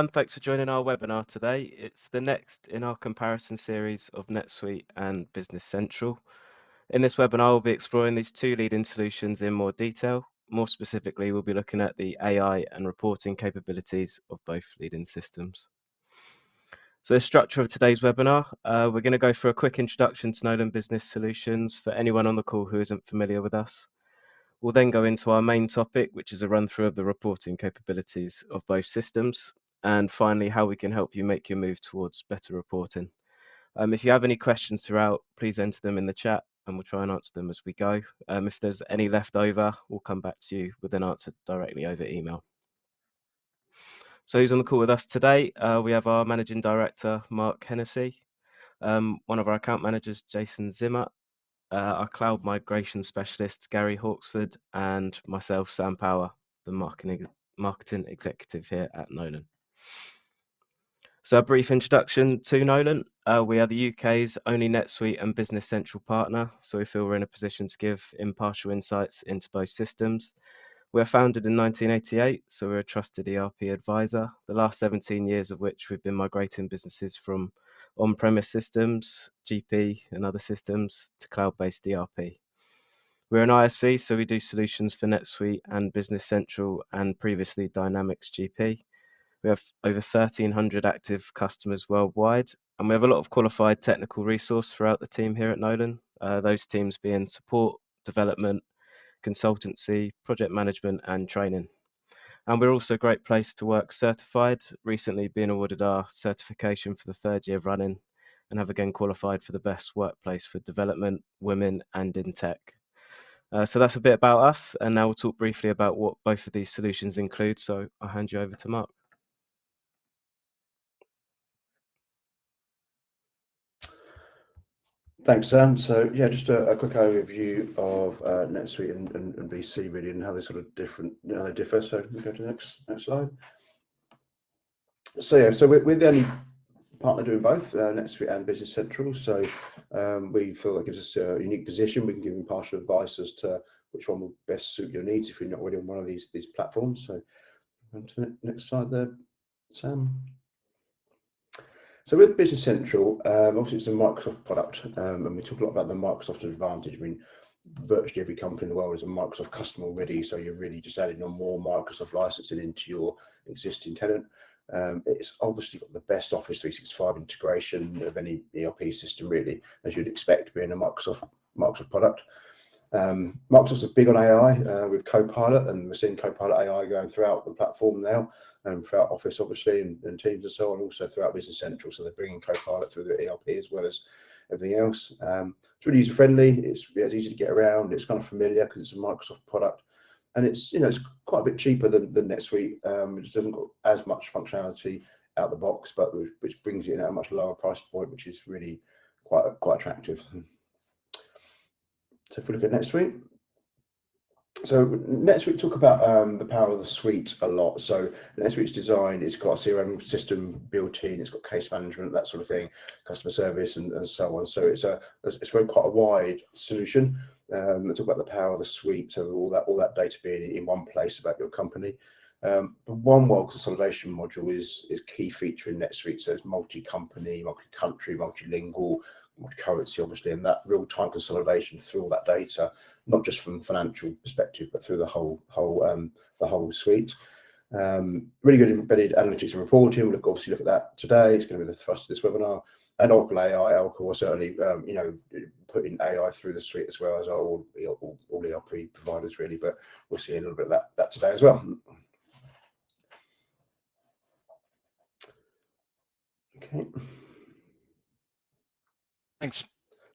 And thanks for joining our webinar today. It's the next in our comparison series of NetSuite and Business Central. In this webinar, we'll be exploring these two leading solutions in more detail. More specifically, we'll be looking at the AI and reporting capabilities of both leading systems. So the structure of today's webinar, we're going to go for a quick introduction to Nolan Business Solutions for anyone on the call who isn't familiar with us. We'll then go into our main topic, which is a run through of the reporting capabilities of both systems, and finally, how we can help you make your move towards better reporting. If you have any questions throughout, please enter them in the chat and we'll try and answer them as we go. If there's any left over, we'll come back to you with an answer directly over email. So who's on the call with us today? We have our Managing Director, Mark Hennessy, one of our account managers, Jason Zimmer, our cloud migration specialist, Gary Hawksford, and myself, Sam Power, the marketing executive here at Nolan. So a brief introduction to Nolan. We are the UK's only NetSuite and Business Central partner, so we feel we're in a position to give impartial insights into both systems. We were founded in 1988, so we're a trusted ERP advisor, the last 17 years of which we've been migrating businesses from on-premise systems, GP and other systems, to cloud-based ERP. We're an ISV, so we do solutions for NetSuite and Business Central and previously Dynamics GP. We have over 1,300 active customers worldwide, and we have a lot of qualified technical resource throughout the team here at Nolan, those teams being support, development, consultancy, project management, and training. And we're also a great place to work certified, recently being awarded our certification for the third year running, and have again qualified for the best workplace for development, women, and in tech. So that's a bit about us, and now we'll talk briefly about what both of these solutions include. So I'll hand you over to Mark. Thanks, Sam. So yeah, just a quick overview of NetSuite and BC really, and how they sort of they differ. So we go to the next slide. So yeah, so we're the only partner doing both NetSuite and Business Central. So we feel that gives us a unique position. We can give impartial advice as to which one will best suit your needs if you're not already on one of these platforms. So on to the next slide there, Sam. So with Business Central, obviously it's a Microsoft product, and we talk a lot about the Microsoft advantage. I mean, virtually every company in the world is a Microsoft customer already, so you're really just adding on more Microsoft licensing into your existing tenant. It's obviously got the best Office 365 integration of any ERP system, really, as you'd expect, being a Microsoft product. Microsoft's big on AI with Copilot, and we're seeing Copilot AI going throughout the platform now, and throughout Office, obviously, and Teams and so on, also throughout Business Central. So they're bringing Copilot through the ERP as well as everything else. It's really user friendly. It's easy to get around. It's kind of familiar because it's a Microsoft product, and it's it's quite a bit cheaper than NetSuite. It just doesn't got as much functionality out the box, but which brings it in at a much lower price point, which is really quite attractive. So if we look at NetSuite, so NetSuite talk about the power of the suite a lot. So NetSuite's design, it's got a CRM system built in, it's got case management, that sort of thing, customer service, and so on. So it's very quite a wide solution. Talk about the power of the suite, so all that data being in one place about your company. The one world consolidation module is key feature in NetSuite. So it's multi-company, multi-country, multilingual, multi-currency, obviously, and that real-time consolidation through all that data, not just from financial perspective, but through the whole suite. Really good embedded analytics and reporting. We'll obviously look at that today. It's going to be the thrust of this webinar. And Oracle AI, Oracle will certainly putting AI through the suite as well as all ERP providers, really. But we'll see a little bit of that today as well. Okay.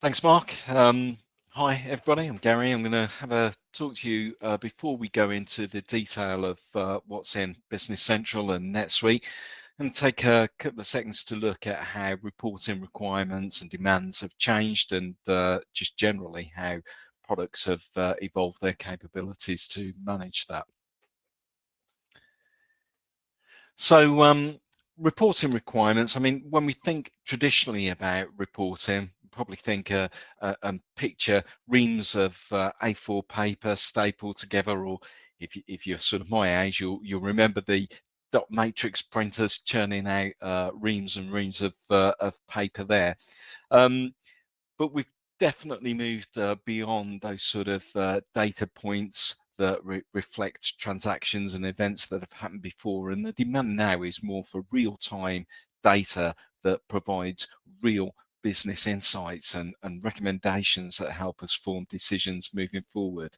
Thanks, Mark. Hi, everybody. I'm Gary. I'm going to have a talk to you before we go into the detail of what's in Business Central and NetSuite, and take a couple of seconds to look at how reporting requirements and demands have changed, and just generally how products have evolved their capabilities to manage that. So reporting requirements, I mean, when we think traditionally about reporting, probably think and picture reams of A4 paper stapled together, or if you're sort of my age, you'll remember the dot matrix printers churning out reams and reams of paper there. But we've definitely moved beyond those sort of data points that reflect transactions and events that have happened before, and the demand now is more for real-time data that provides real business insights and recommendations that help us form decisions moving forward.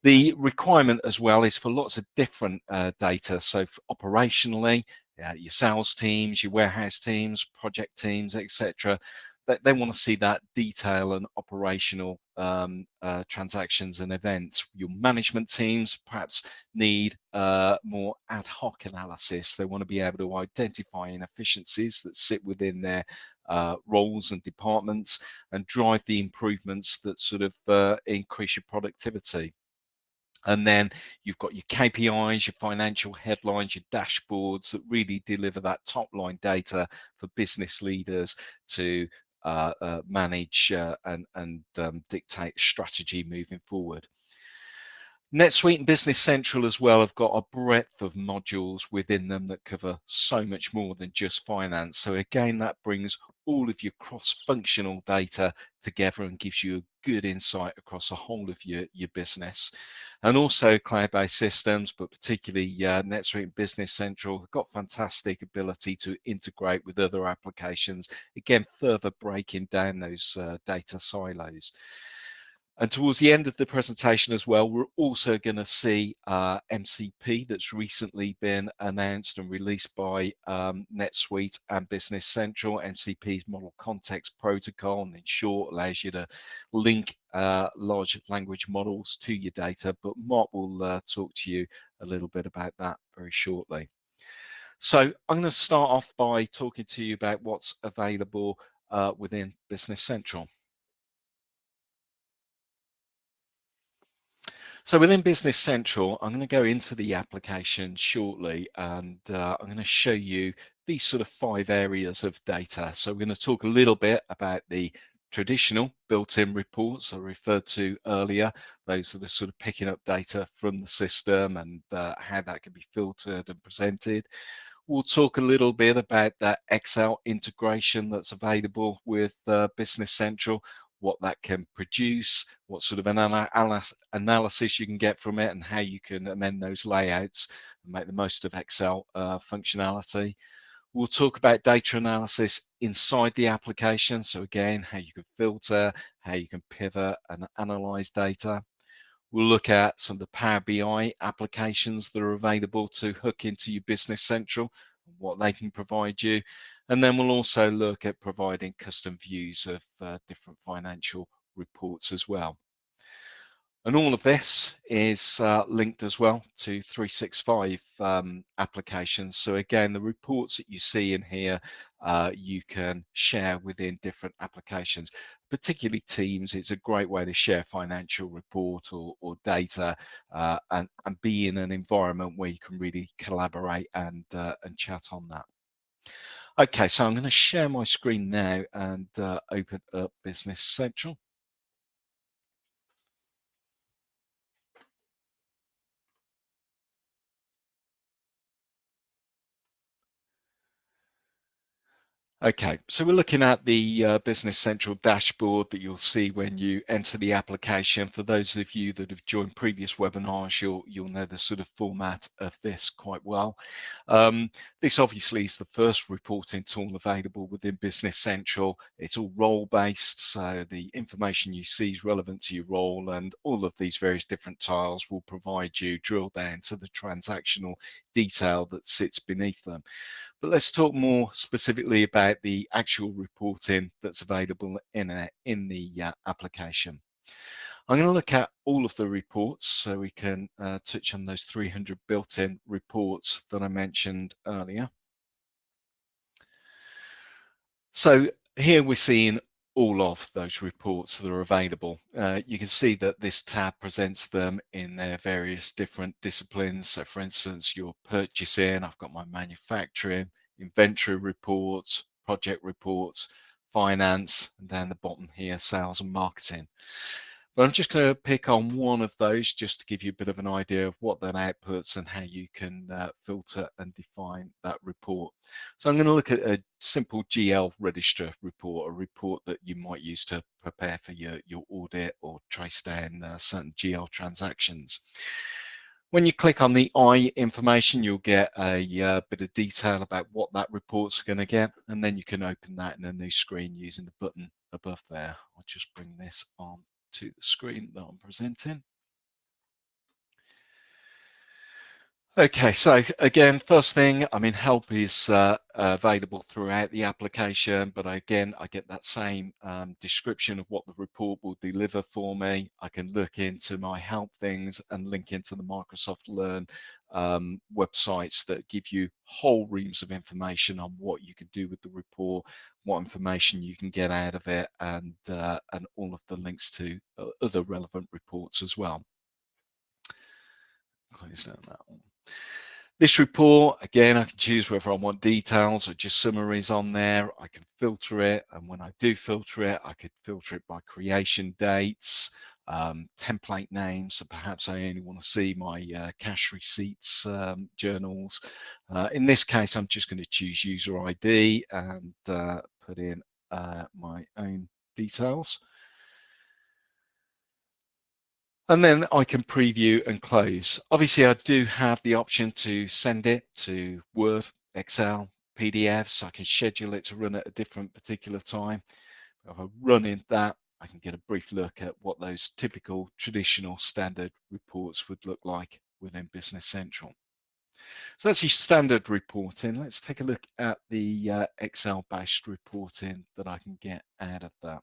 The requirement as well is for lots of different data. So operationally, your sales teams, your warehouse teams, project teams, etc. They want to see that detail and operational transactions and events. Your management teams perhaps need more ad hoc analysis. They want to be able to identify inefficiencies that sit within their roles and departments and drive the improvements that sort of increase your productivity. And then you've got your KPIs, your financial headlines, your dashboards that really deliver that top line data for business leaders to manage and dictate strategy moving forward. NetSuite and Business Central as well have got a breadth of modules within them that cover so much more than just finance. So again, that brings all of your cross-functional data together and gives you a good insight across the whole of your business. And also cloud-based systems, but particularly NetSuite and Business Central have got fantastic ability to integrate with other applications, again, further breaking down those data silos. And towards the end of the presentation as well, we're also going to see MCP that's recently been announced and released by NetSuite and Business Central. MCP's Model Context Protocol, and in short, allows you to link large language models to your data. But Mark will talk to you a little bit about that very shortly. So I'm going to start off by talking to you about what's available within Business Central. So within Business Central, I'm going to go into the application shortly, and I'm going to show you these sort of 5 areas of data. So we're going to talk a little bit about the traditional built-in reports I referred to earlier. Those are sort of picking up data from the system and how that can be filtered and presented. We'll talk a little bit about that Excel integration that's available with Business Central, what that can produce, what sort of an analysis you can get from it, and how you can amend those layouts and make the most of Excel functionality. We'll talk about data analysis inside the application. So again, how you can filter, how you can pivot and analyze data. We'll look at some of the Power BI applications that are available to hook into your Business Central, what they can provide you. And then we'll also look at providing custom views of different financial reports as well. And all of this is linked as well to 365 applications. So again, the reports that you see in here, you can share within different applications, particularly Teams. It's a great way to share financial report or data and be in an environment where you can really collaborate and chat on that. Okay, so I'm going to share my screen now and open up Business Central. Okay, so we're looking at the Business Central dashboard that you'll see when you enter the application. For those of you that have joined previous webinars, you'll know the sort of format of this quite well. This obviously is the first reporting tool available within Business Central. It's all role-based, so the information you see is relevant to your role, and all of these various different tiles will provide you drill down to the transactional detail that sits beneath them. But let's talk more specifically about the actual reporting that's available in the application. I'm going to look at all of the reports so we can touch on those 300 built-in reports that I mentioned earlier. So here we're seeing all of those reports that are available. You can see that this tab presents them in their various different disciplines. So for instance, your purchasing, I've got my manufacturing, inventory reports, project reports, finance, and down the bottom here, sales and marketing. But I'm just going to pick on one of those just to give you a bit of an idea of what that outputs and how you can filter and define that report. So I'm going to look at a simple GL register report, a report that you might use to prepare for your audit or trace down certain GL transactions. When you click on the I information, you'll get a bit of detail about what that report's going to get, and then you can open that in a new screen using the button above there. I'll just bring this on to the screen that I'm presenting. Okay, so again, first thing, I mean, help is available throughout the application, but again, I get that same description of what the report will deliver for me. I can look into my help things and link into the Microsoft Learn websites that give you whole reams of information on what you can do with the report, what information you can get out of it, and all of the links to other relevant reports as well. Close down that one. This report, again, I can choose whether I want details or just summaries on there. I can filter it, and when I do filter it, I could filter it by creation dates, template names, so perhaps I only want to see my cash receipts journals. In this case, I'm just going to choose user ID and put in my own details. And then I can preview and close. Obviously, I do have the option to send it to Word, Excel, PDF, so I can schedule it to run at a different particular time. If I run in that, I can get a brief look at what those typical traditional standard reports would look like within Business Central. So that's your standard reporting. Let's take a look at the Excel-based reporting that I can get out of that.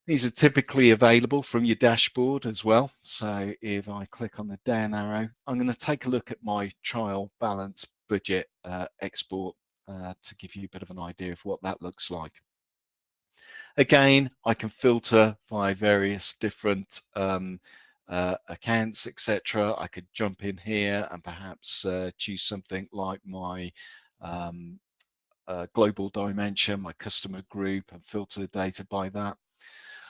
These are typically available from your dashboard as well. So if I click on the down arrow, I'm going to take a look at my trial balance budget export to give you a bit of an idea of what that looks like. Again, I can filter by various different accounts, etc. I could jump in here and perhaps choose something like my global dimension, my customer group, and filter the data by that.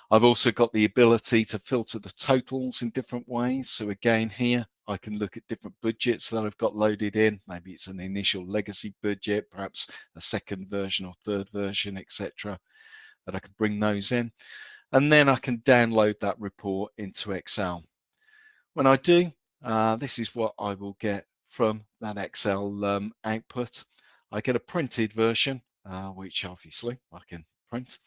I've also got the ability to filter the totals in different ways. So again, here I can look at different budgets that I've got loaded in. Maybe it's an initial legacy budget, perhaps a second version or third version, etc. That I can bring those in. And then I can download that report into Excel. When I do, this is what I will get from that Excel output. I get a printed version, which obviously I can print.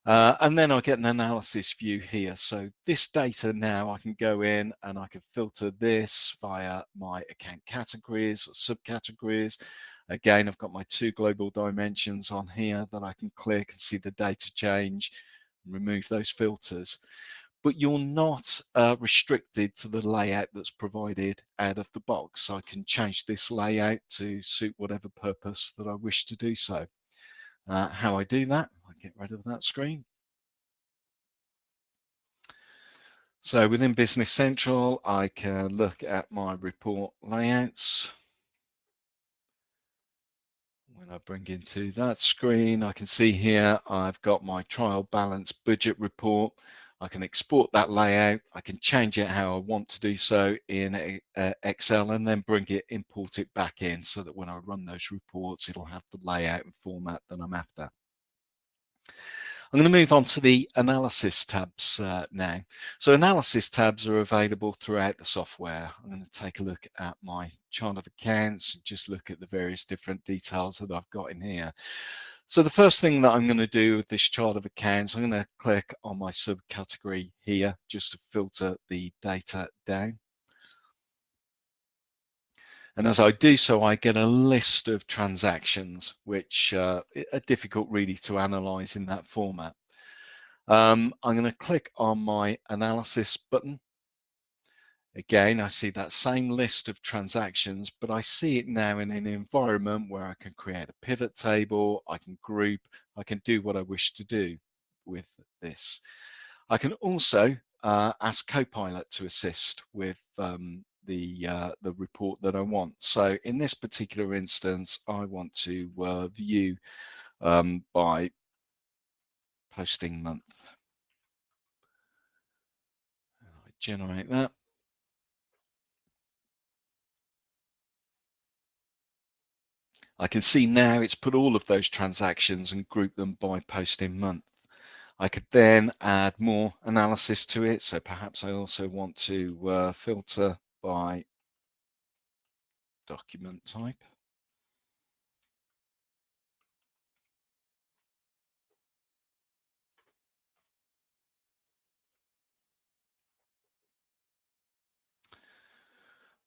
And then I get an analysis view here. So this data now I can go in and I can filter this via my account categories or subcategories. Again, I've got my two global dimensions on here that I can click and see the data change, and remove those filters. But you're not restricted to the layout that's provided out of the box. So I can change this layout to suit whatever purpose that I wish to do so. How I do that, I get rid of that screen. So within Business Central, I can look at my report layouts. When I bring into that screen, I can see here I've got my trial balance budget report. I can export that layout. I can change it how I want to do so in Excel and then bring it, import it back in so that when I run those reports, it'll have the layout and format that I'm after. I'm going to move on to the analysis tabs now. So analysis tabs are available throughout the software. I'm going to take a look at my chart of accounts and just look at the various different details that I've got in here. So the first thing that I'm going to do with this chart of accounts, I'm going to click on my subcategory here just to filter the data down. And as I do so, I get a list of transactions, which are difficult really to analyze in that format. I'm going to click on my analysis button. Again, I see that same list of transactions, but I see it now in an environment where I can create a pivot table, I can group, I can do what I wish to do with this. I can also ask Copilot to assist with the report that I want. So in this particular instance, I want to view by posting month. generate that. I can see now it's put all of those transactions and grouped them by posting month. I could then add more analysis to it. So perhaps I also want to filter by document type.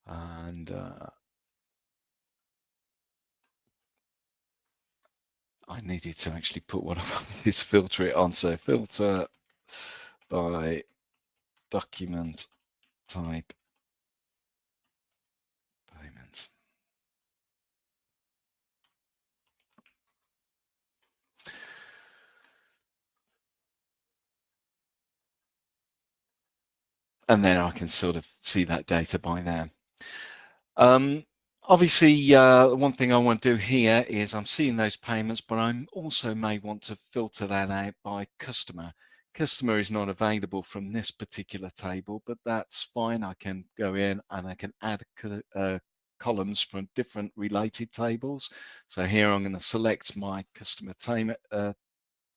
And I needed to actually put what I wanted to filter it on. So filter by document type payment. And then I can sort of see that data by there. Obviously, one thing I want to do here is I'm seeing those payments, but I also may want to filter that out by customer. Customer is not available from this particular table, but that's fine. I can go in and I can add columns from different related tables. So here I'm going to select my customer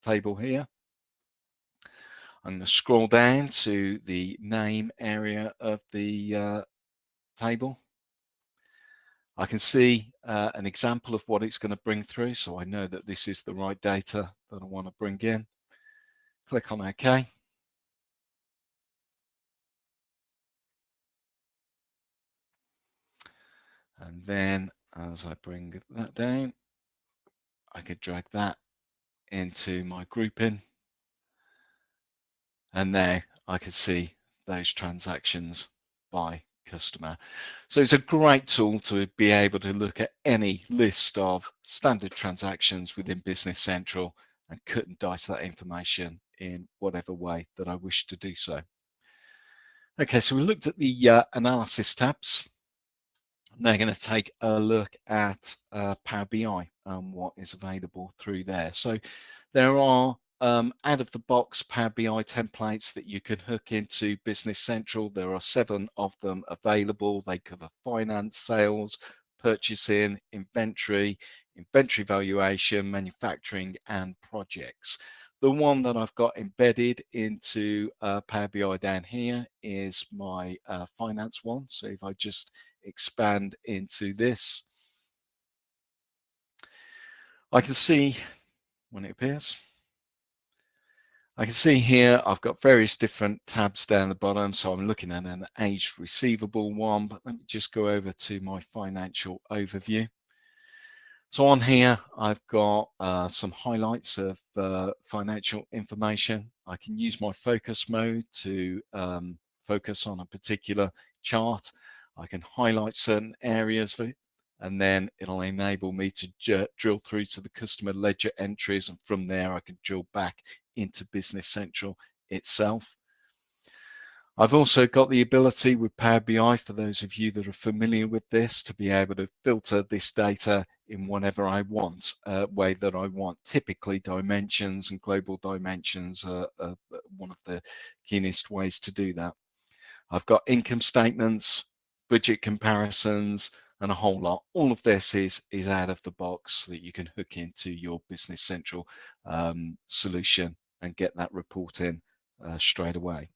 table here. I'm going to scroll down to the name area of the table. I can see an example of what it's going to bring through, so I know that this is the right data that I want to bring in. Click on OK. And then as I bring that down, I could drag that into my grouping. And now I can see those transactions by customer. So it's a great tool to be able to look at any list of standard transactions within Business Central and cut and dice that information in whatever way that I wish to do so. Okay, so we looked at the analysis tabs. Now going to take a look at Power BI and what is available through there. So there are out of the box Power BI templates that you can hook into Business Central. There are 7 of them available. They cover finance, sales, purchasing, inventory valuation, manufacturing, and projects. The one that I've got embedded into Power BI down here is my finance one. So if I just expand into this, I can see when it appears, I can see here I've got various different tabs down the bottom. So I'm looking at an aged receivable one, but let me just go over to my financial overview. So on here, I've got some highlights of financial information. I can use my focus mode to focus on a particular chart. I can highlight certain areas of it, and then it'll enable me to drill through to the customer ledger entries, and from there I can drill back into Business Central itself. I've also got the ability with Power BI, for those of you that are familiar with this, to be able to filter this data in whatever I want, way that I want. Typically, dimensions and global dimensions are one of the keenest ways to do that. I've got income statements, budget comparisons, and a whole lot. All of this is out of the box so that you can hook into your Business Central solution and get that reporting straight away.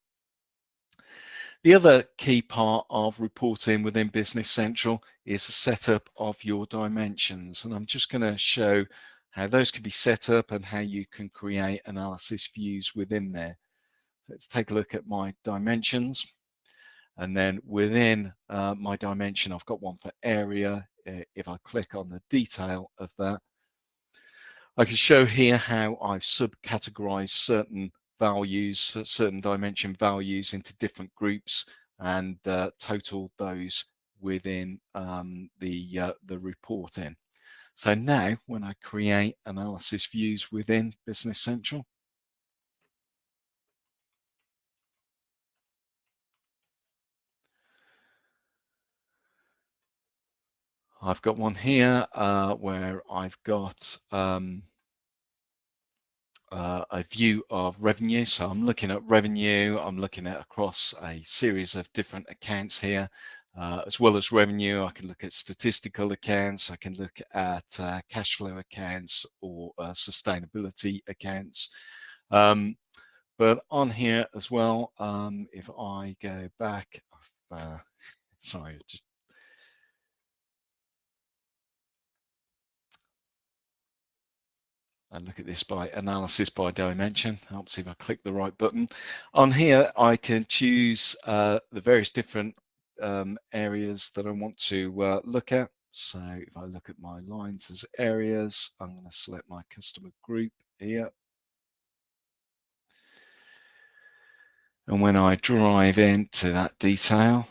The other key part of reporting within Business Central is the setup of your dimensions. And I'm just going to show how those can be set up and how you can create analysis views within there. Let's take a look at my dimensions. And then within my dimension, I've got one for area. If I click on the detail of that, I can show here how I've subcategorized certain values, certain dimension values into different groups, and total those within the reporting. So now when I create analysis views within Business Central, I've got one here where I've got a view of revenue. So I'm looking at revenue, I'm looking at across a series of different accounts here. As well as revenue, I can look at statistical accounts, I can look at cash flow accounts or sustainability accounts. But on here as well, if I go back, sorry, just and look at this by analysis by dimension. Helps if I click the right button. On here, I can choose the various different areas that I want to look at. So if I look at my lines as areas, I'm going to select my customer group here. And when I drive into that detail,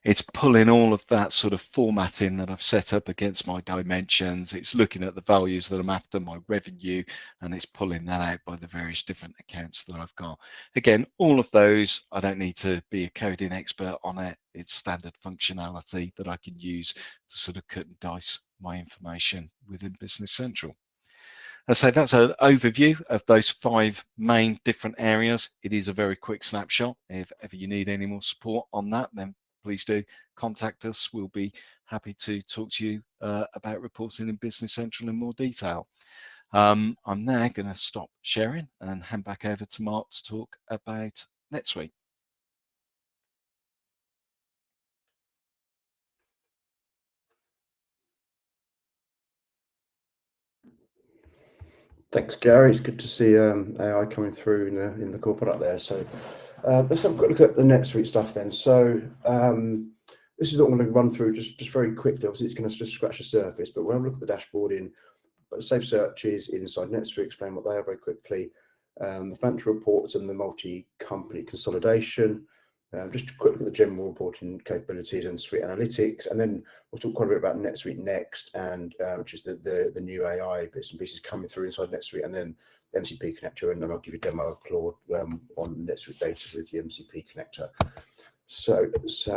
it's pulling all of that sort of formatting that I've set up against my dimensions. It's looking at the values that I'm after, my revenue, and it's pulling that out by the various different accounts that I've got. Again, all of those, I don't need to be a coding expert on it. It's standard functionality that I can use to sort of cut and dice my information within Business Central. So that's an overview of those 5 main different areas. It is a very quick snapshot. If ever you need any more support on that, then please do contact us. We'll be happy to talk to you about reporting in Business Central in more detail. I'm now going to stop sharing and hand back over to Mark to talk about NetSuite. Thanks, Gary. It's good to see AI coming through in the core product there. So let's have a quick look at the NetSuite stuff then. So this is what I'm going to run through just very quickly. Obviously, it's going to just scratch the surface, but we'll have a look at the dashboard in save searches inside NetSuite, explain what they are very quickly, the financial reports and the multi-company consolidation. Just a quick look at the general reporting capabilities and suite analytics, and then we'll talk quite a bit about NetSuite Next, and which is the new AI bits and pieces coming through inside NetSuite, and then the MCP connector, and then I'll give you a demo of Claude on NetSuite data with the MCP connector. So let's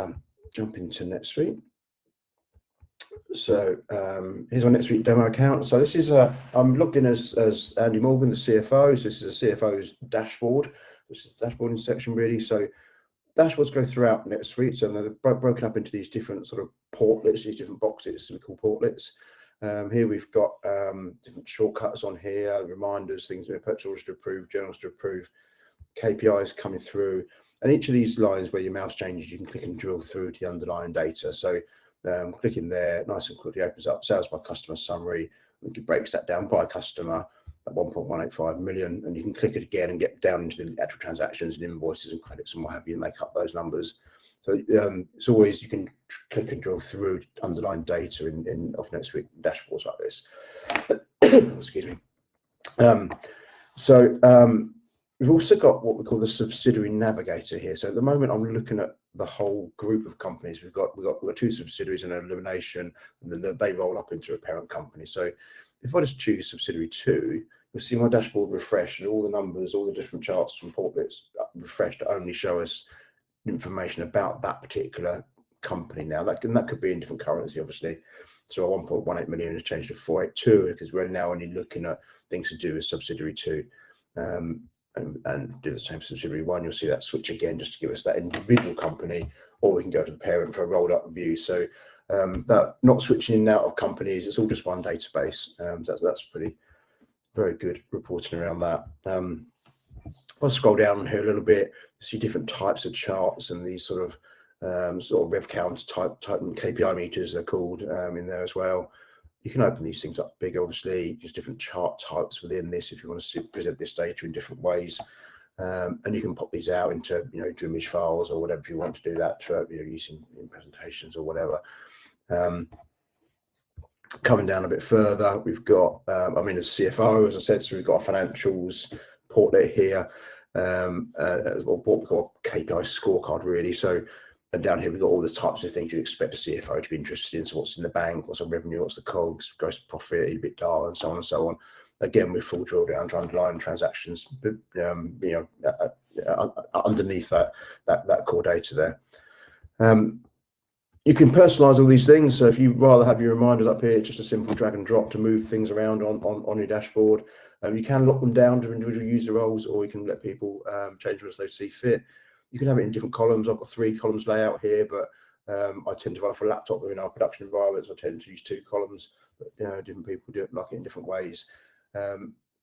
jump into NetSuite. So here's my NetSuite demo account. So this is I'm logged in as Andy Morgan, the CFO. So this is a CFO's dashboard. This is the dashboarding section really. So dashboards go throughout NetSuite, so they're broken up into these different sort of portlets, these different boxes we call portlets. Here we've got different shortcuts on here, reminders, things, purchase orders to approve, journals to approve, KPIs coming through, and each of these lines where your mouse changes, you can click and drill through to the underlying data. So clicking there, nice and quickly opens up sales by customer summary. It breaks that down by customer at 1.185 million, and you can click it again and get down into the actual transactions and invoices and credits and what have you, and make up those numbers. So it's always, you can click and drill through underlying data in off NetSuite dashboards like this. Excuse me. We've also got what we call the subsidiary navigator here. So at the moment, I'm looking at the whole group of companies. We've got 2 subsidiaries and an elimination, and then they roll up into a parent company. So if I just choose subsidiary 2, you'll see my dashboard refresh, and all the numbers, all the different charts from portlets refreshed to only show us information about that particular company now. That could be in different currency, obviously. So 1.18 million has changed to 482 because we're now only looking at things to do with subsidiary 2. And do the same for subsidiary 1, you'll see that switch again just to give us that individual company, or we can go to the parent for a rolled up view. So but not switching in and out of companies, it's all just one database. That's pretty very good reporting around that. I'll scroll down here a little bit, see different types of charts and these sort of rev count type KPI meters they're called in there as well. You can open these things up bigger, obviously. There's different chart types within this if you want to present this data in different ways. And you can pop these out into, into image files or whatever if you want to do that, using in presentations or whatever. Coming down a bit further, we've got, I'm in as CFO, as I said, so we've got a financials portlet here, what we call a KPI scorecard, really. So, and down here, we've got all the types of things you'd expect a CFO to be interested in. So what's in the bank, what's the revenue, what's the COGS, gross profit, EBITDA, and so on and so on. Again, with full drill down to underlying transactions, underneath that core data there. You can personalize all these things. So if you rather have your reminders up here, it's just a simple drag and drop to move things around on your dashboard. You can lock them down to individual user roles, or you can let people change them as they see fit. You can have it in different columns. I've got 3 columns layout here, but I tend to run off a laptop in our production environments. I tend to use 2 columns, but different people do it like it in different ways.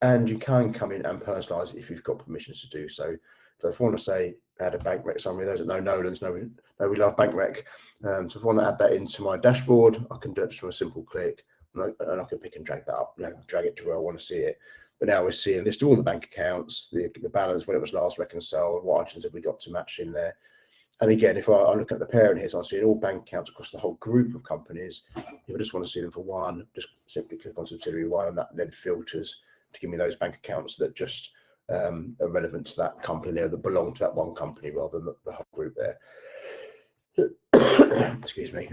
And you can come in and personalize it if you've got permissions to do so. So if I want to say add a bank rec summary, those that know Nolan's know we love bank rec. So if I want to add that into my dashboard, I can do it just from a simple click, and I can pick and drag that up, drag it to where I want to see it. But now we're seeing a list of all the bank accounts, the balance, when it was last reconciled, what items have we got to match in there. And again, if I look at the parent here, so I'm seeing all bank accounts across the whole group of companies. If I just want to see them for one, just simply click on subsidiary one, and that then filters to give me those bank accounts that just are relevant to that company there, that belong to that one company rather than the whole group there. Excuse me.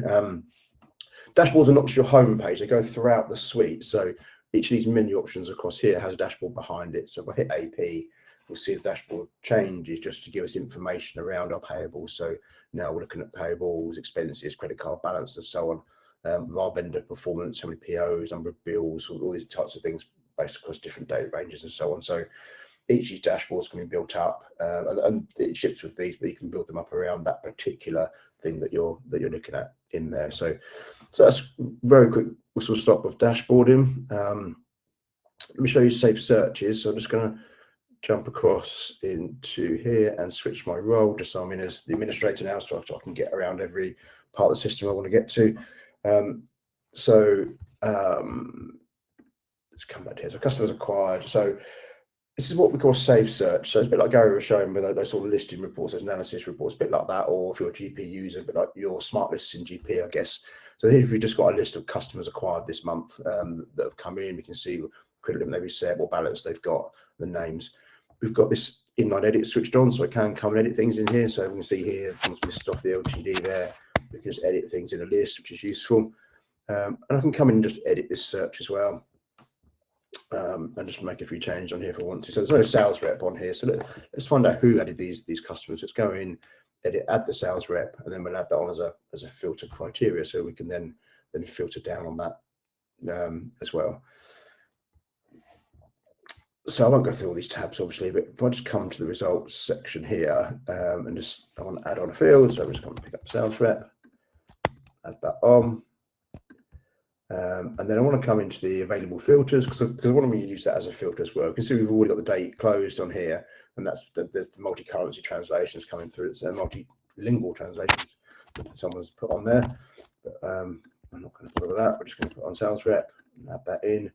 Dashboards are not just your home page, they go throughout the suite. So each of these menu options across here has a dashboard behind it. So if I hit AP, we'll see the dashboard changes just to give us information around our payables. So now we're looking at payables, expenses, credit card balance, and so on. Our vendor performance, how many POs, number of bills, all these types of things based across different data ranges and so on. So each of these dashboards can be built up, and it ships with these, but you can build them up around that particular thing that you're looking at in there. So that's very quick whistle stop of dashboarding. Let me show you safe searches. So I'm just going to jump across into here and switch my role just so I'm in as the administrator now, so I can get around every part of the system I want to get to. Let's come back here. So customers acquired. So this is what we call safe search. So it's a bit like Gary was showing with those sort of listing reports, those analysis reports, a bit like that, or if you're a GP user, a bit like your smart lists in GP, I guess. So here we've just got a list of customers acquired this month that have come in. We can see credit limit they've set, what balance they've got, the names. We've got this inline edit switched on, so I can come and edit things in here. So we can see here, once we list off the LTD there, we can just edit things in a list, which is useful. And I can come in and just edit this search as well. And just make a few changes on here if I want to. So there's no sales rep on here. So let's find out who added these customers. Let's go in, edit, add the sales rep, and then we'll add that on as a filter criteria, so we can then filter down on that as well. So I won't go through all these tabs, obviously, but if I just come to the results section here, and just I want to add on a field, so I'm just going to pick up sales rep, add that on. And then I want to come into the available filters because I want to use that as a filter as well. You can see we've already got the date closed on here, and there's the multi-currency translations coming through. It's multilingual translations that someone's put on there. But I'm not going to bother with that. We're just going to put on sales rep and add that in.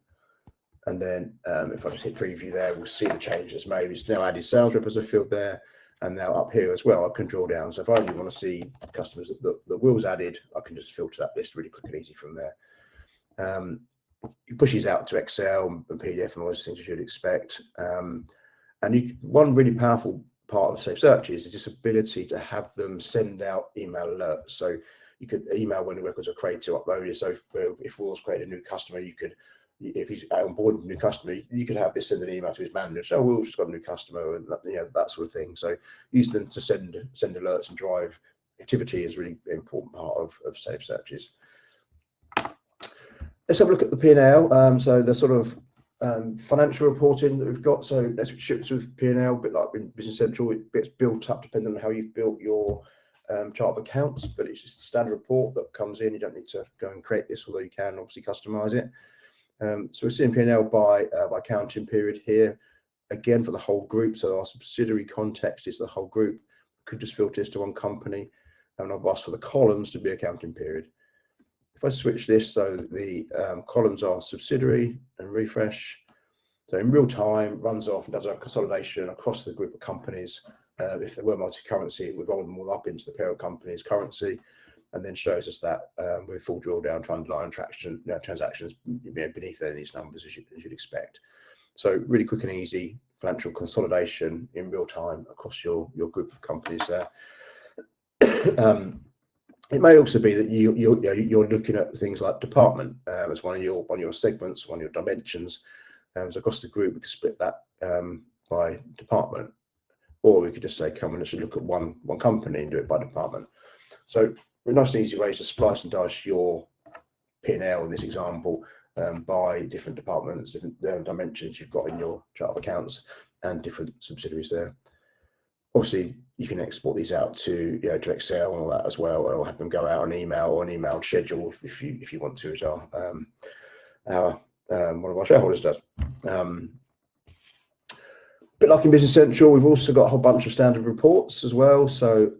And then if I just hit preview there, we'll see the change that's made. It's now added sales rep as a field there. And now up here as well, I can draw down. So if I only want to see customers that Will's added, I can just filter that list really quick and easy from there. It pushes out to Excel and PDF and all those things you should expect. And one really powerful part of safe searches is this ability to have them send out email alerts. So you could email when the records are created or uploaded. So if Will's created a new customer, you could, if he's on board with a new customer, you could have this send an email to his manager. So Will's just got a new customer, and that sort of thing. So use them to send alerts and drive activity is a really important part of safe searches. Let's have a look at the P&L. So the sort of financial reporting that we've got. So NetSuite ships with P&L, a bit like in Business Central. It gets built up depending on how you've built your chart of accounts, but it's just a standard report that comes in. You don't need to go and create this, although you can obviously customize it. So we're seeing P&L by accounting period here, again for the whole group. So our subsidiary context is the whole group. We could just filter this to one company, and I've asked for the columns to be accounting period. If I switch this so that the columns are subsidiary and refresh, so in real time runs off and does a consolidation across the group of companies. If they were multi-currency, it would roll them all up into the parent company's currency, and then shows us that with full drill down to underlying transactions beneath any of these numbers as you'd expect. So really quick and easy financial consolidation in real time across your group of companies there. It may also be that you're looking at things like department as one of your segments, one of your dimensions. So across the group, we could split that by department, or we could just say, come and let's look at one company and do it by department. So nice and easy ways to splice and dice your P&L in this example by different departments, different dimensions you've got in your chart of accounts and different subsidiaries there. Obviously, you can export these out to to Excel and all that as well, or have them go out on email or an emailed schedule if you want to, as our one of our shareholders does. A bit like in Business Central, we've also got a whole bunch of standard reports as well. So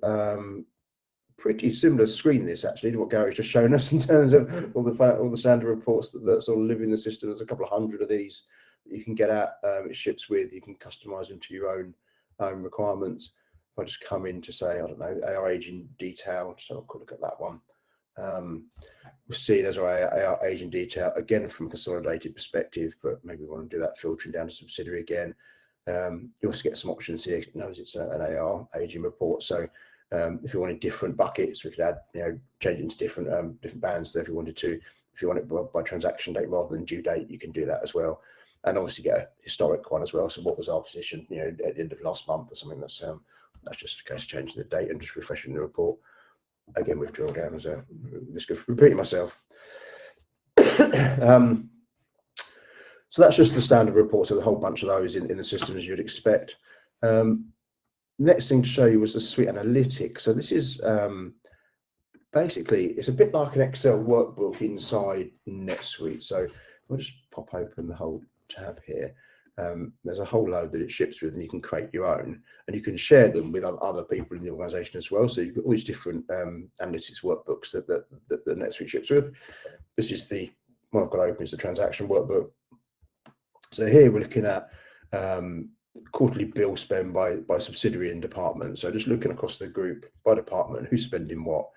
pretty similar screen this actually to what Gary's just shown us in terms of all the standard reports that sort of live in the system. There's a couple of hundred of these that you can get at. It ships with. You can customize them to your own requirements. If I just come in to say, I don't know, AR aging detail, so I'll quick look at that one. We'll see there's our AR aging detail again from a consolidated perspective, but maybe we want to do that filtering down to subsidiary again. You also get some options here. It knows it's an AR aging report. So if you wanted different buckets, we could add, change it into different different bands there if you wanted to. If you want it by transaction date rather than due date, you can do that as well. And obviously get a historic one as well. So what was our position, at the end of last month or something? That's just a case of changing the date and just refreshing the report. Again, we've drilled down as a risk of repeating myself. So that's just the standard reports. So a whole bunch of those in the system as you'd expect. Next thing to show you was the suite analytics. So this is basically, it's a bit like an Excel workbook inside NetSuite. So I'll just pop open the whole tab here. There's a whole load that it ships with, and you can create your own, and you can share them with other people in the organization as well. So you've got all these different analytics workbooks that the NetSuite ships with. This is the one I've got open, is the transaction workbook. So here we're looking at quarterly bill spend by subsidiary and department. So just looking across the group by department, who's spending what,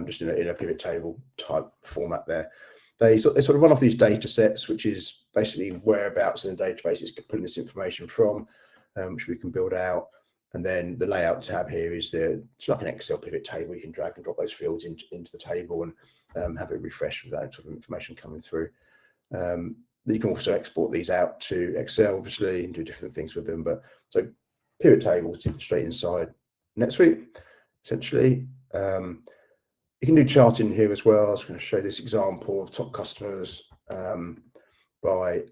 just in a pivot table type format there. They sort of run off these data sets, which is basically whereabouts in the database it's pulling this information from, which we can build out. And then the layout tab here is it's like an Excel pivot table. You can drag and drop those fields into the table and have it refresh with that sort of information coming through. You can also export these out to Excel, obviously, and do different things with them. But so pivot tables straight inside NetSuite, essentially. You can do charting here as well. I was going to show this example of top customers by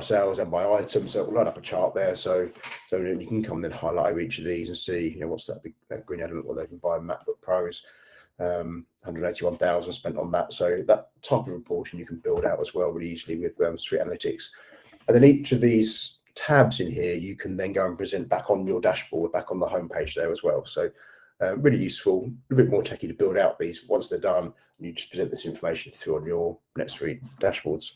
sales and by items. So we'll load up a chart there. So you can come and then highlight each of these and see, what's that green element, what they can buy MacBook Pros. 181,000 spent on that. So that type of reporting you can build out as well really easily with Suite Analytics. And then each of these tabs in here, you can then go and present back on your dashboard, back on the homepage there as well. So really useful, a bit more techy to build out these. Once they're done, you just present this information through on your NetSuite dashboards.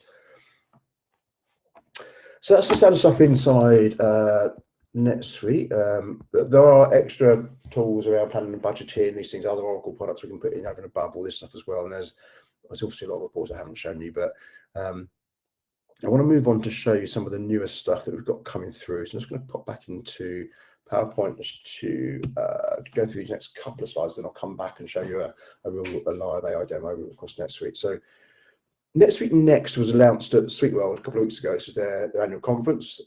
So that's the standard stuff inside NetSuite. There are extra tools around planning and budgeting, these things, other Oracle products we can put in over and above all this stuff as well. And there's obviously a lot of reports I haven't shown you, but I want to move on to show you some of the newest stuff that we've got coming through. So I'm just going to pop back into PowerPoint just to go through these next couple of slides, then I'll come back and show you a live AI demo across NetSuite. So NetSuite Next was announced at SuiteWorld a couple of weeks ago. This is their annual conference.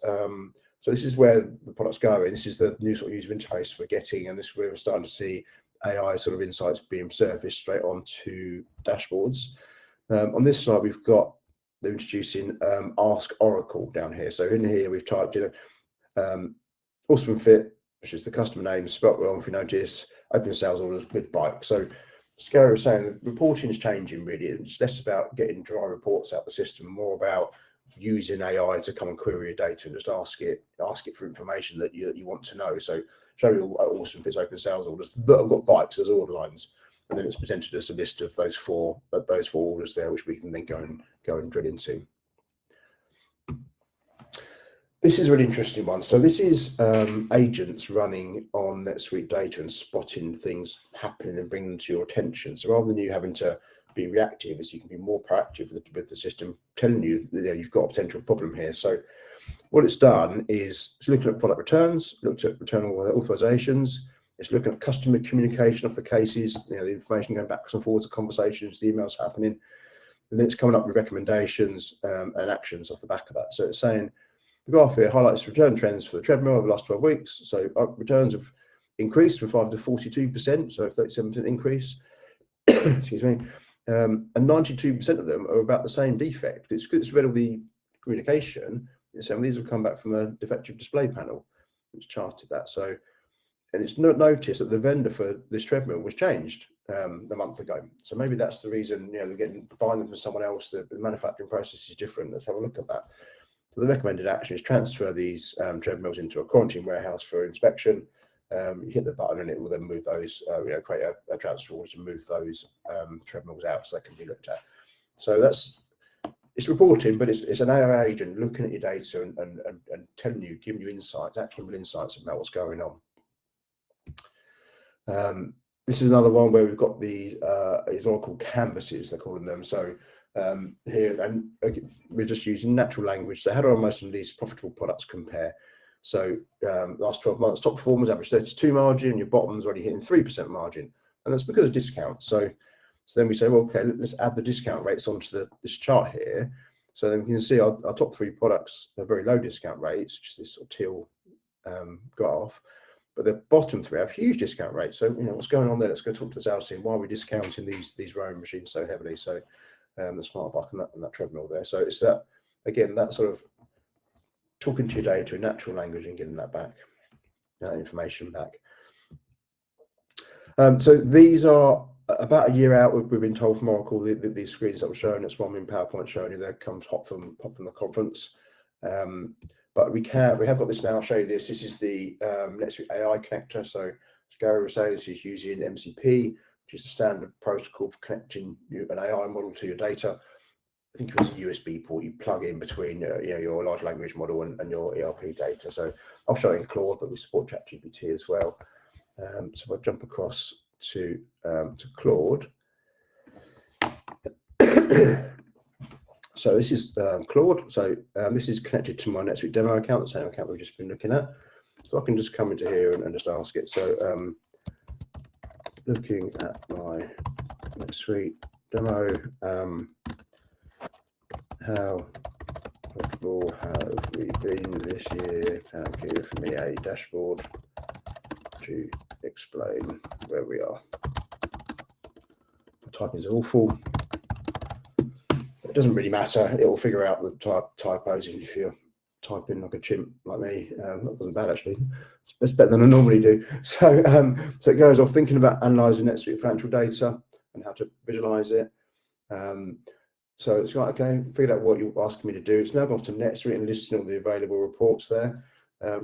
So this is where the product's going. This is the new sort of user interface we're getting, and this is where we're starting to see AI sort of insights being surfaced straight onto dashboards. On this slide, they're introducing Ask Oracle down here. So in here, we've typed in Awesome Fit, which is the customer name, spelt wrong if you notice, open sales orders with bike. So as Gary was saying, the reporting is changing really. It's less about getting dry reports out the system, more about using AI to come and query your data and just ask it for information that you want to know. So show me Awesome Fit's open sales orders that have got bikes as order lines, and then it's presented as a list of those four orders there, which we can then go and drill into. This is a really interesting one. So this is agents running on NetSuite data and spotting things happening and bringing them to your attention. So rather than you having to be reactive, as you can be more proactive with the system telling you that you've got a potential problem here. So what it's done is it's looking at product returns, looked at return authorizations. It's looking at customer communication of the cases, the information going backwards and forwards of conversations, the emails happening, and then it's coming up with recommendations and actions off the back of that. So it's saying, the graph here highlights return trends for the treadmill over the last 12 weeks. So returns have increased from 5 to 42%, so a 37% increase. Excuse me. And 92% of them are about the same defect. It's good. It's read all the communication. Some of these have come back from a defective display panel, which charted that. So, and it's not noticed that the vendor for this treadmill was changed a month ago. So maybe that's the reason. You know, they're buying them from someone else. The manufacturing process is different. Let's have a look at that. So the recommended action is transfer these treadmills into a quarantine warehouse for inspection. You hit the button and it will then move those, create a transfer order to move those treadmills out so they can be looked at. So it's reporting, but it's an AI agent looking at your data and telling you, giving you insights, actionable insights about what's going on. This is another one where we've got these all called canvases, they're calling them. So here, and we're just using natural language. So how do our most of these profitable products compare? So last 12 months, top performers average 32 margin, your bottom's already hitting 3% margin. And that's because of discount. So then we say, well, okay, let's add the discount rates onto this chart here. So then we can see our top 3 products are very low discount rates, which is this sort of teal graph. But the bottom 3 have huge discount rates. So, what's going on there? Let's go talk to the sales team. Why are we discounting these rowing machines so heavily? So the smart bike and that treadmill there. So it's that, again, that sort of talking to your data in natural language and getting that back, that information back. So these are about a year out. We've been told from Oracle these screens that were shown. It's one in PowerPoint showing you there comes hot from the conference. But we have got this now. I'll show you this. This is the NetSuite AI connector. So as Gary was saying, this is using MCP, which is the standard protocol for connecting an AI model to your data. I think it was a USB port you plug in between your large language model and your ERP data. So I'll show you in Claude, but we support ChatGPT as well. So I'll jump across to Claude. So this is Claude. So this is connected to my NetSuite demo account, the same account we've just been looking at. So I can just come into here and just ask it. So looking at my NetSuite demo, how profitable have we been this year? Give me a dashboard to explain where we are. Typing is awful. It doesn't really matter. It will figure out the typos if you're typing like a chimp like me. That wasn't bad actually. It's better than I normally do. So so it goes off thinking about analysing NetSuite financial data and how to visualise it. So it's like, okay, figured out what you're asking me to do. It's now gone to NetSuite and listing all the available reports there.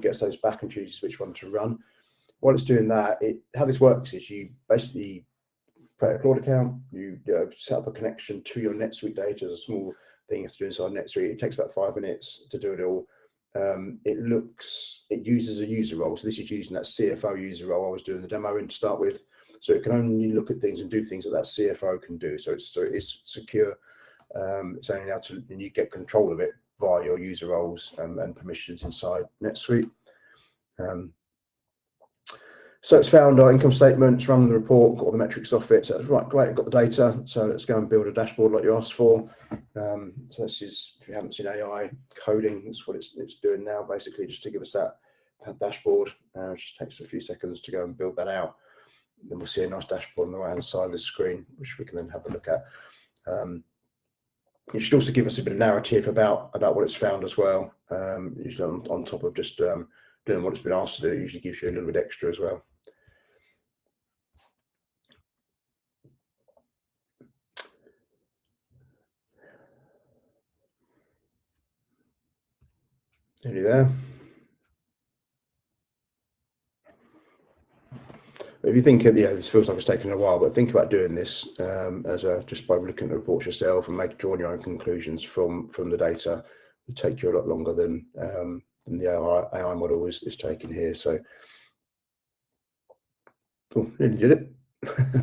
Gets those back and chooses which one to run. While it's doing that, how this works is you basically create a Claude account, you set up a connection to your NetSuite data. There's a small thing you have to do inside NetSuite. It takes about 5 minutes to do it all. It uses a user role. So this is using that CFO user role I was doing the demo in to start with. So it can only look at things and do things that CFO can do. So it's secure. It's only now and you get control of it via your user roles and permissions inside NetSuite. So it's found our income statements, run the report, got all the metrics off it. So it's right, great, I've got the data. So let's go and build a dashboard like you asked for. So this is, if you haven't seen AI coding, that's what it's doing now, basically just to give us that dashboard. It just takes a few seconds to go and build that out. Then we'll see a nice dashboard on the right hand side of the screen, which we can then have a look at. It should also give us a bit of narrative about what it's found as well. Usually on top of just doing what it's been asked to do, it usually gives you a little bit extra as well. Nearly there. If you think of, this feels like it's taken a while, but think about doing this just by looking at the reports yourself and drawing your own conclusions from the data. It'll take you a lot longer than the AI model is taking here. So, nearly did it.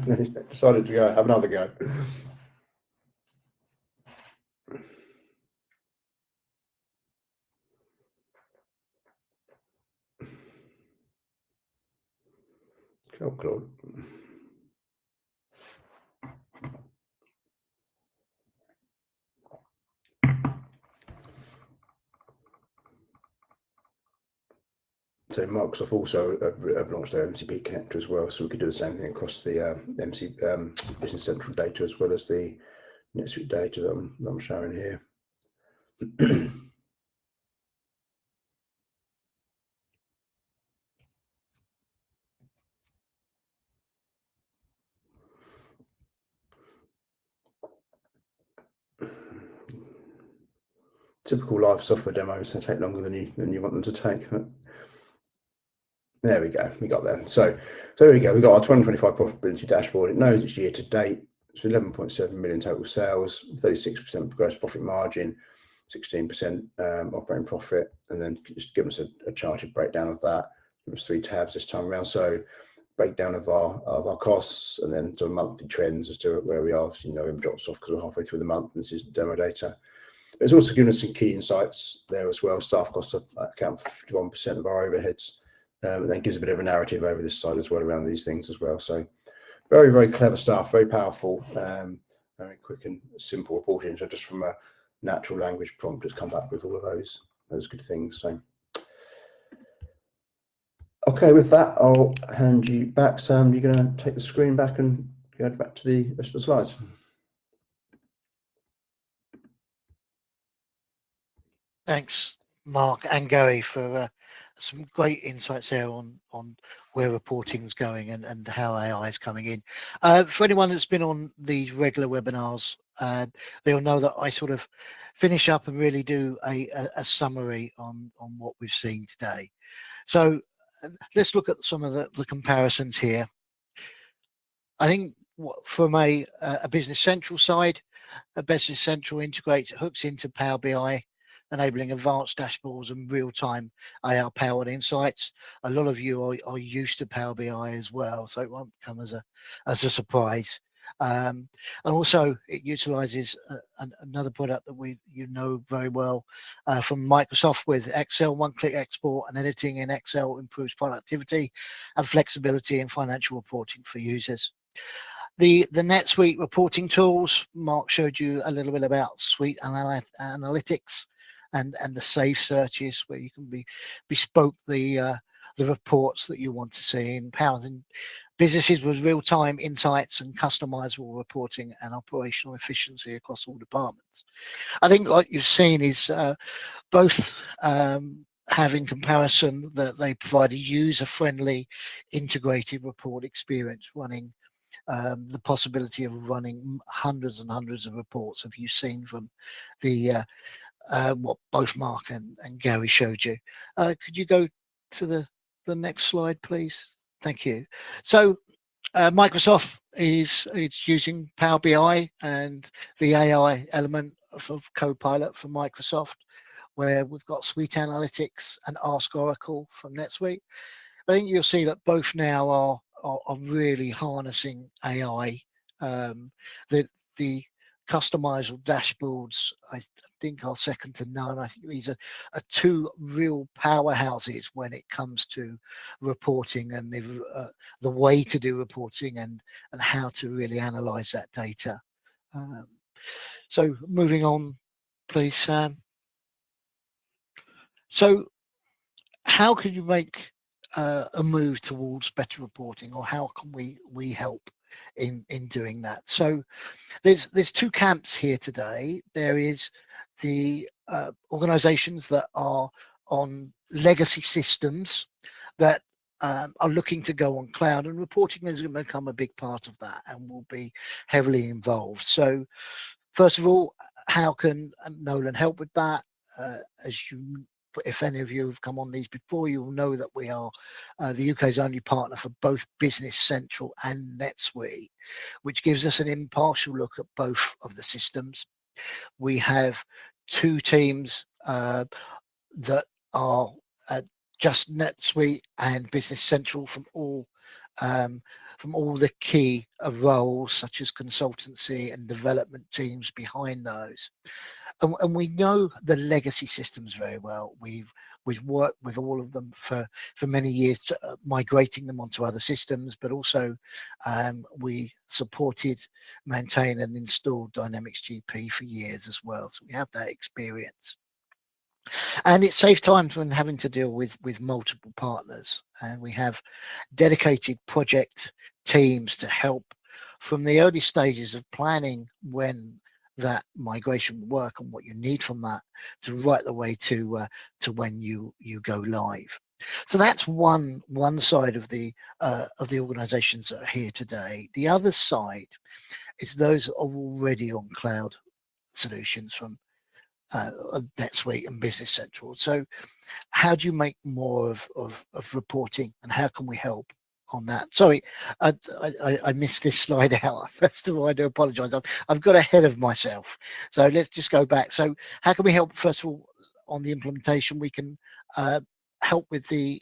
Then decided to have another go. Oh, Claude. So Microsoft also have launched their MCP connector as well, so we could do the same thing across the Business Central data as well as the NetSuite data that I'm showing here. Typical live software demos, they take longer than you want them to take. There we go, we got there. So there we go, we got our 2025 profitability dashboard. It knows it's year to date. It's 11.7 million total sales, 36% gross profit margin, 16% operating profit, and then just give us a charted breakdown of that. Give us 3 tabs this time around. So breakdown of our costs, and then sort of monthly trends as to where we are. So, you know, it drops off because we're halfway through the month. This is demo data. It's also given us some key insights there as well. Staff costs account for 51% of our overheads. And then gives a bit of a narrative over this side as well around these things as well. So very, very clever stuff, very powerful, very quick and simple reporting. So just from a natural language prompt, has come back with all of those good things. So okay, with that, I'll hand you back. Sam, you're going to take the screen back and go back to the rest of the slides. Thanks, Mark and Gary, for some great insights there on where reporting's going and how AI is coming in. For anyone that's been on these regular webinars, they'll know that I sort of finish up and really do a summary on what we've seen today. So let's look at some of the comparisons here. I think from a Business Central side, a Business Central integrates, hooks into Power BI, enabling advanced dashboards and real-time AI-powered insights. A lot of you are used to Power BI as well, so it won't come as a surprise. And also, it utilizes another product that you know very well from Microsoft with Excel. One-click export and editing in Excel improves productivity and flexibility in financial reporting for users. The NetSuite reporting tools, Mark showed you a little bit about Suite Analytics and the safe searches where you can bespoke the reports that you want to see, empowering businesses with real-time insights and customizable reporting and operational efficiency across all departments. I think what you've seen is both have in comparison that they provide a user-friendly integrated report experience running the possibility of running hundreds and hundreds of reports. Have you seen from the what both Mark and Gary showed you? Could you go to the next slide, please? Thank you. So Microsoft is using Power BI and the AI element of Copilot from Microsoft, where we've got Suite Analytics and Ask Oracle from NetSuite. I think you'll see that both now are really harnessing AI. The customizable dashboards, I think, are second to none. I think these are two real powerhouses when it comes to reporting and the way to do reporting and how to really analyze that data. So moving on, please, Sam. So how can you make a move towards better reporting, or how can we help in doing that? So there's two camps here today. There is the organizations that are on legacy systems that are looking to go on cloud, and reporting is going to become a big part of that and will be heavily involved. So first of all, how can Nolan help with that? If any of you have come on these before, you will know that we are the UK's only partner for both Business Central and NetSuite, which gives us an impartial look at both of the systems. We have two teams that are just NetSuite and Business Central from all the key roles, such as consultancy and development teams behind those. And we know the legacy systems very well. We've worked with all of them for many years, migrating them onto other systems, but also we supported, maintained and installed Dynamics GP for years as well. So we have that experience. And it saves time when having to deal with multiple partners. And we have dedicated project teams to help from the early stages of planning when that migration will work and what you need from that to right the way to when you go live. So that's one side of the organizations that are here today. The other side is those that are already on cloud solutions from NetSuite and Business Central. So how do you make more of reporting, and how can we help on that? Sorry, I missed this slide out. First of all, I do apologize. I've got ahead of myself. So let's just go back. So how can we help? First of all, on the implementation, we can help with the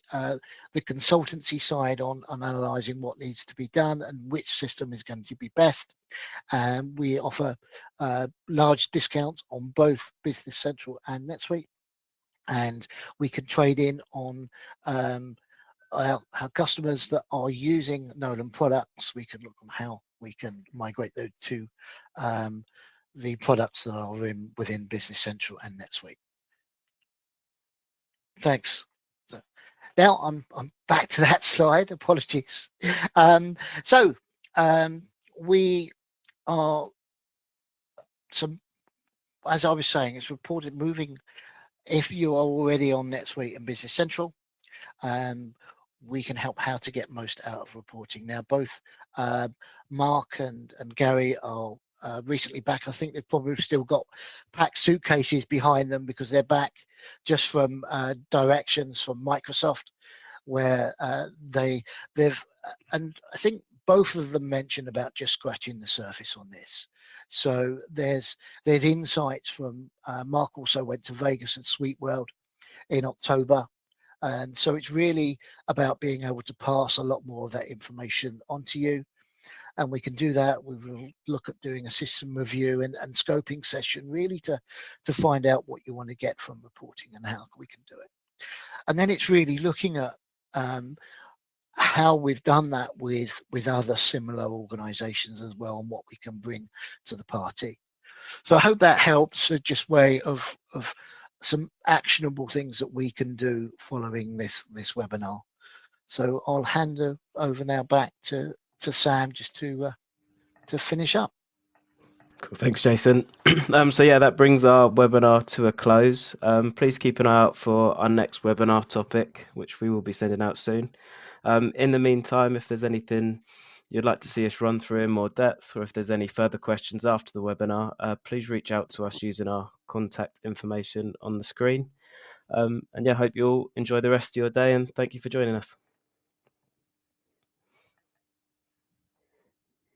consultancy side on analyzing what needs to be done and which system is going to be best. And we offer large discounts on both Business Central and NetSuite. And we can trade in on our customers that are using Nolan products. We can look on how we can migrate those to the products that are within Business Central and NetSuite. Thanks. So now I'm back to that slide. Apologies. We are as I was saying, it's reported moving. If you are already on NetSuite and Business Central, we can help how to get most out of reporting. Now, both Mark and Gary are recently back. I think they've probably still got packed suitcases behind them because they're back just from directions from Microsoft, where they've and I think both of them mentioned about just scratching the surface on this. So there's insights from Mark also went to Vegas and Sweet World in October. And so it's really about being able to pass a lot more of that information onto you. And we can do that. We will look at doing a system review and scoping session really to find out what you want to get from reporting and how we can do it. And then it's really looking at how we've done that with other similar organizations as well and what we can bring to the party. So I hope that helps, just way of some actionable things that we can do following this webinar. So I'll hand over now back to Sam just to finish up. Cool. Thanks, Jason. So yeah, that brings our webinar to a close. Please keep an eye out for our next webinar topic, which we will be sending out soon. In the meantime, if there's anything you'd like to see us run through in more depth, or if there's any further questions after the webinar, please reach out to us using our contact information on the screen. And yeah, hope you all enjoy the rest of your day, and thank you for joining us.